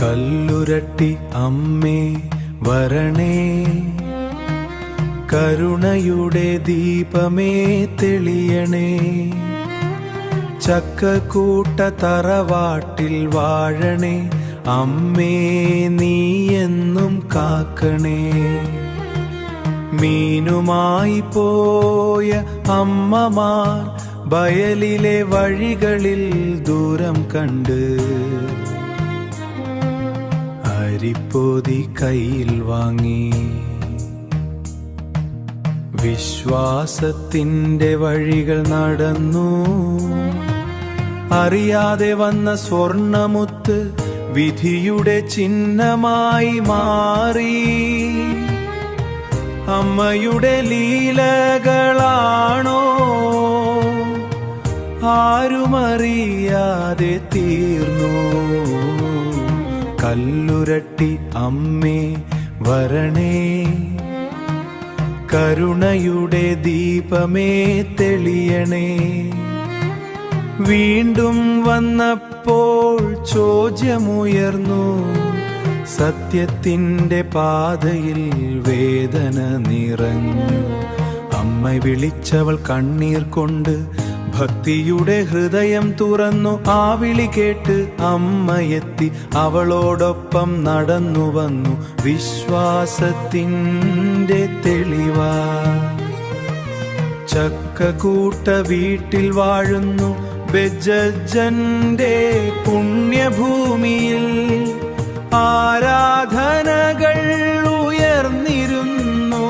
കല്ലുരട്ടി അമ്മേ വരണേ, കരുണയുടെ ദീപമേ തെളിയണേ. ചക്കക്കൂട്ട തറവാട്ടിൽ വാഴണേ, അമ്മേ നീ എന്നും കാക്കണേ. മീനുമായി പോയ അമ്മമാർ വയലിലെ വഴികളിൽ ദൂരം കണ്ട് അരിപ്പൊതി കയ്യിൽ വാങ്ങി. വിശ്വാസത്തിൻ്റെ വഴികൾ നടന്നു, അറിയാതെ വന്ന സ്വർണമുത്ത് വിധിയുടെ ചിഹ്നമായി മാറി. അമ്മയുടെ ലീലകളാണോ ആരുമറിയാതെ തീർന്നു. കല്ലുരട്ടി അമ്മേ വരണേ, കരുണയുടെ ദീപമേ തെളിയണേ. വീണ്ടും വന്നപ്പോൾ ചോദ്യമുയർന്നു, സത്യത്തിൻ്റെ പാതയിൽ വേദന നിറഞ്ഞു. അമ്മ വിളിച്ചവൾ കണ്ണീർ കൊണ്ട് ഭക്തിയുടെ ഹൃദയം തുറന്നു. ആ വിളി കേട്ട് അമ്മയെത്തി, അവളോടൊപ്പം നടന്നു വന്നു വിശ്വാസത്തിൻ്റെ തെളിവാ. ചക്കക്കൂട്ട വീട്ടിൽ വാഴുന്നു ബെജ്ജന്റെ പുണ്യഭൂമിയിൽ. ആരാധനകൾ ഉയർന്നിരുന്നു.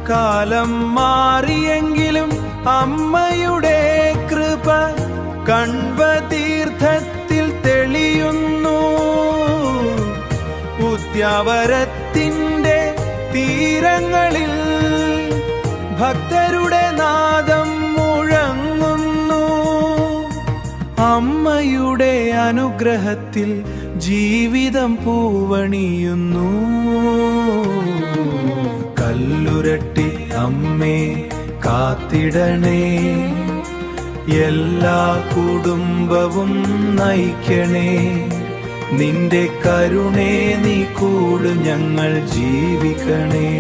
കാലം മാറിയെങ്കിലും അമ്മയുടെ കൃപ കൺവതീർത്ഥത്തിൽ തെളിയുന്നു. ഉദ്യാവരത്തിൻ്റെ തീരങ്ങളിൽ ഭക്തരുടെ നാദം മുഴങ്ങുന്നു. അമ്മയുടെ അനുഗ്രഹത്തിൽ ജീവിതം പൂവണിയുന്നു. കല്ലുരട്ടി അമ്മേ കാത്തിടണേ, എല്ലാ കുടുംബവും നയിക്കണേ. നിന്റെ കരുണേ നീ കൂട് ഞങ്ങൾ ജീവിക്കണേ.